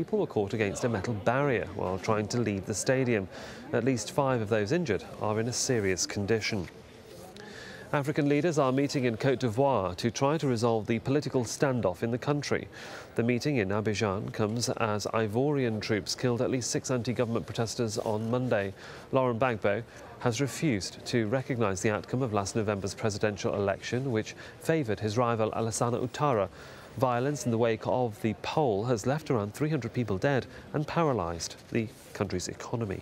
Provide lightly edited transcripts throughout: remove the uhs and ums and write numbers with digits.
People were caught against a metal barrier while trying to leave the stadium. At least 5 of those injured are in a serious condition. African leaders are meeting in Côte d'Ivoire to try to resolve the political standoff in the country. The meeting in Abidjan comes as Ivorian troops killed at least 6 anti-government protesters on Monday. Laurent Gbagbo has refused to recognise the outcome of last November's presidential election, which favoured his rival Alassane Ouattara. Violence in the wake of the poll has left around 300 people dead and paralysed the country's economy.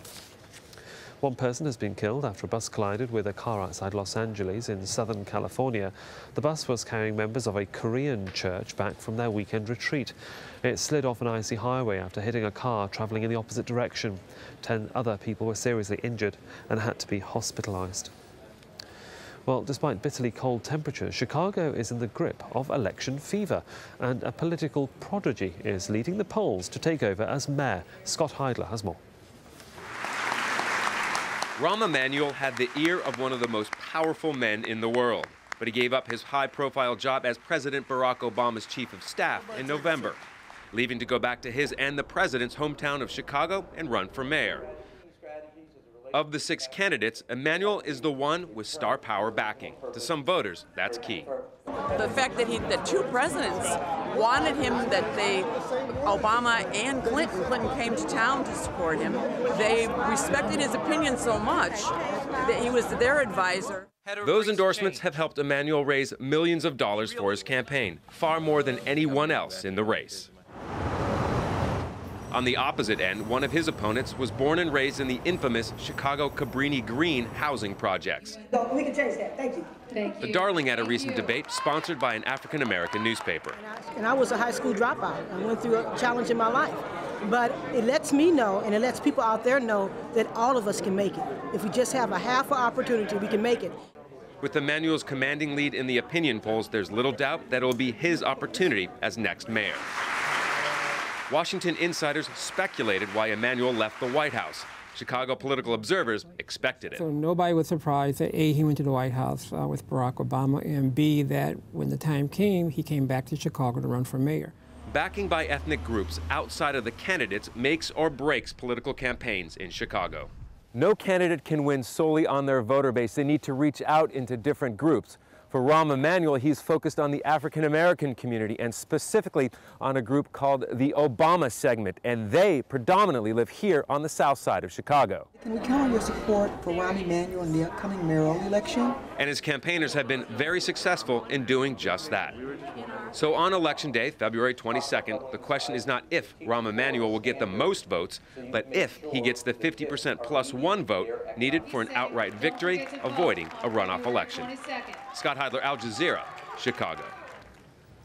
1 person has been killed after a bus collided with a car outside Los Angeles in Southern California. The bus was carrying members of a Korean church back from their weekend retreat. It slid off an icy highway after hitting a car travelling in the opposite direction. 10 other people were seriously injured and had to be hospitalised. Well, despite bitterly cold temperatures, Chicago is in the grip of election fever, and a political prodigy is leading the polls to take over as mayor. Scott Heidler has more. Rahm Emanuel had the ear of one of the most powerful men in the world, but he gave up his high-profile job as President Barack Obama's chief of staff in November, leaving to go back to his and the president's hometown of Chicago and run for mayor. Of the 6 candidates, Emanuel is the one with star power backing. To some voters, that's key. The fact that the 2 presidents wanted him, that Obama and Clinton came to town to support him. They respected his opinion so much that he was their advisor. Those endorsements have helped Emanuel raise millions of dollars for his campaign, far more than anyone else in the race. On the opposite end, one of his opponents was born and raised in the infamous Chicago Cabrini Green housing projects. We can change that. Thank you. The darling at a recent debate sponsored by an African-American newspaper. And I was a high school dropout. I went through a challenge in my life. But it lets me know, and it lets people out there know, that all of us can make it. If we just have a half an opportunity, we can make it. With Emanuel's commanding lead in the opinion polls, there's little doubt that it will be his opportunity as next mayor. Washington insiders speculated why Emanuel left the White House. Chicago political observers expected it. So nobody was surprised that A, he went to the White House with Barack Obama, and B, that when the time came, he came back to Chicago to run for mayor. Backing by ethnic groups outside of the candidates makes or breaks political campaigns in Chicago. No candidate can win solely on their voter base. They need to reach out into different groups. For Rahm Emanuel, he's focused on the African-American community and specifically on a group called the Obama segment, and they predominantly live here on the south side of Chicago. Can we count on your support for Rahm Emanuel in the upcoming mayoral election? And his campaigners have been very successful in doing just that. So on Election Day, February 22nd, the question is not if Rahm Emanuel will get the most votes, but if he gets the 50% plus 1 vote needed for an outright victory, avoiding a runoff election. Scott Heidler, AlJazeera, Chicago.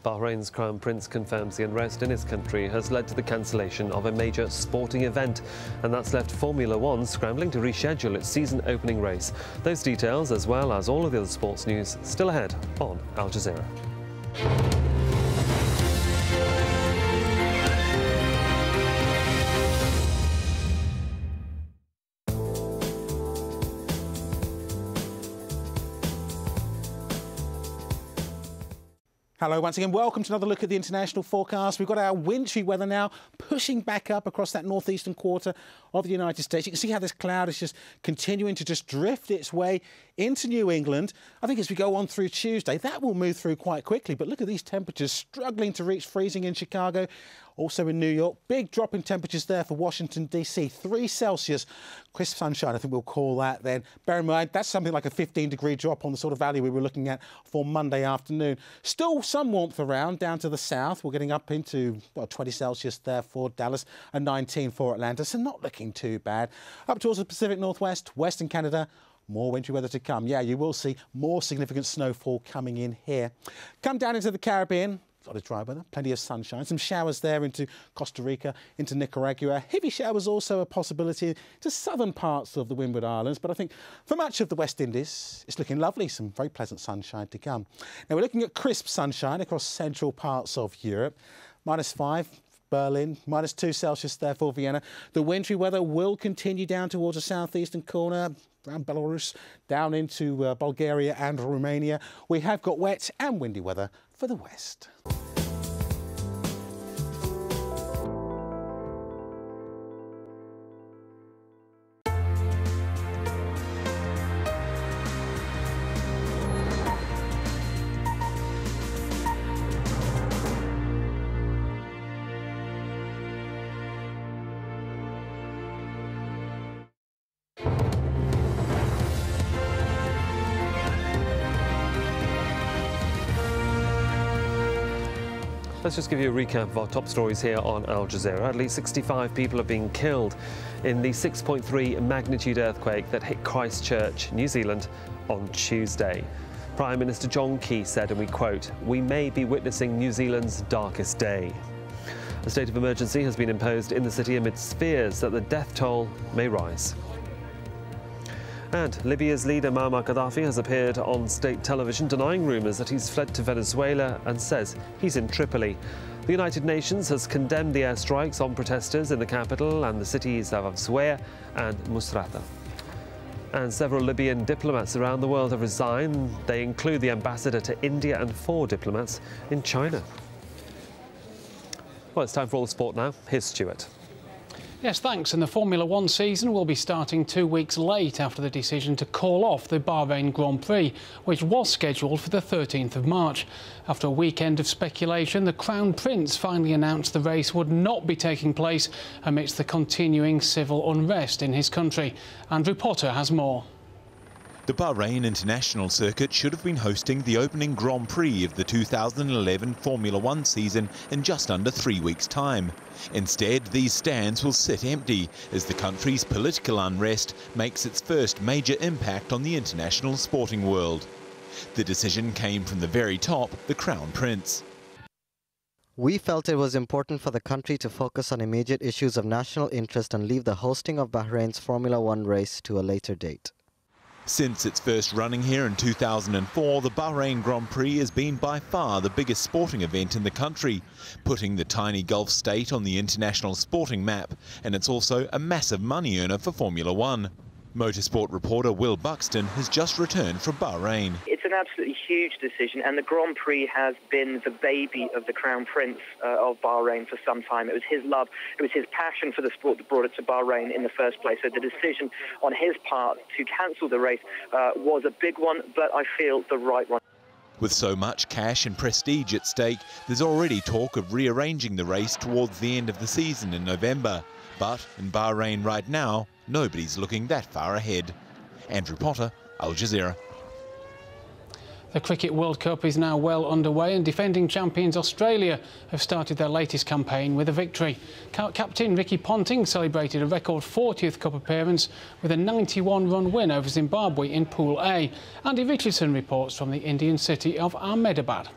Bahrain's Crown Prince confirms the unrest in his country has led to the cancellation of a major sporting event, and that's left Formula One scrambling to reschedule its season opening race. Those details, as well as all of the other sports news, still ahead on Al Jazeera. Hello once again, welcome to another look at the international forecast. We've got our wintry weather now pushing back up across that northeastern quarter of the United States. You can see how this cloud is just continuing to just drift its way into New England. I think as we go on through Tuesday, that will move through quite quickly. But look at these temperatures struggling to reach freezing in Chicago, also in New York. Big drop in temperatures there for Washington, D.C. 3 Celsius. Crisp sunshine, I think we'll call that then. Bear in mind, that's something like a 15-degree drop on the sort of value we were looking at for Monday afternoon. Still some warmth around down to the south. We're getting up into 20 Celsius there for Dallas and 19 for Atlanta, so not looking too bad. Up towards the Pacific Northwest, Western Canada, more wintry weather to come. Yeah, you will see more significant snowfall coming in here. Come down into the Caribbean. A lot of dry weather, plenty of sunshine, some showers there into Costa Rica, into Nicaragua. Heavy showers also a possibility to southern parts of the Windward Islands, but I think for much of the West Indies, it's looking lovely, some very pleasant sunshine to come. Now we're looking at crisp sunshine across central parts of Europe. -5. Berlin, -2 Celsius there for Vienna. The wintry weather will continue down towards the southeastern corner, around Belarus, down into Bulgaria and Romania. We have got wet and windy weather for the west. Let's just give you a recap of our top stories here on Al Jazeera. At least 65 people have been killed in the 6.3 magnitude earthquake that hit Christchurch, New Zealand, on Tuesday. Prime Minister John Key said, and we quote, "We may be witnessing New Zealand's darkest day." A state of emergency has been imposed in the city amidst fears that the death toll may rise. And Libya's leader Muammar Gaddafi has appeared on state television denying rumours that he's fled to Venezuela and says he's in Tripoli. The United Nations has condemned the airstrikes on protesters in the capital and the cities of Zawiya and Musrata. And several Libyan diplomats around the world have resigned. They include the ambassador to India and 4 diplomats in China. Well, it's time for all the sport now. Here's Stuart. Yes, thanks. And the Formula One season will be starting 2 weeks late after the decision to call off the Bahrain Grand Prix, which was scheduled for the 13th of March. After a weekend of speculation, the Crown Prince finally announced the race would not be taking place amidst the continuing civil unrest in his country. Andrew Potter has more. The Bahrain International Circuit should have been hosting the opening Grand Prix of the 2011 Formula One season in just under 3 weeks' time. Instead, these stands will sit empty as the country's political unrest makes its first major impact on the international sporting world. The decision came from the very top, the Crown Prince. We felt it was important for the country to focus on immediate issues of national interest and leave the hosting of Bahrain's Formula One race to a later date. Since its first running here in 2004, the Bahrain Grand Prix has been by far the biggest sporting event in the country, putting the tiny Gulf state on the international sporting map, and it's also a massive money earner for Formula One. Motorsport reporter Will Buxton has just returned from Bahrain. It's an absolutely huge decision, and the Grand Prix has been the baby of the Crown Prince of Bahrain for some time. It was his love, it was his passion for the sport that brought it to Bahrain in the first place. So the decision on his part to cancel the race was a big one, but I feel the right one. With so much cash and prestige at stake, there's already talk of rearranging the race towards the end of the season in November. But in Bahrain right now, nobody's looking that far ahead. Andrew Potter, Al Jazeera. The Cricket World Cup is now well underway and defending champions Australia have started their latest campaign with a victory. Captain Ricky Ponting celebrated a record 40th Cup appearance with a 91-run win over Zimbabwe in Pool A. Andy Richardson reports from the Indian city of Ahmedabad.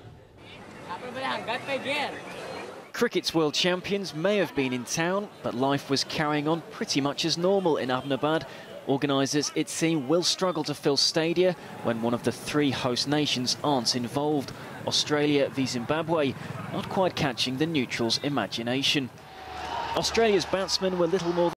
Cricket's world champions may have been in town, but life was carrying on pretty much as normal in Ahmedabad. Organisers, it seemed, will struggle to fill stadia when one of the 3 host nations aren't involved. Australia v Zimbabwe, not quite catching the neutrals' imagination. Australia's batsmen were little more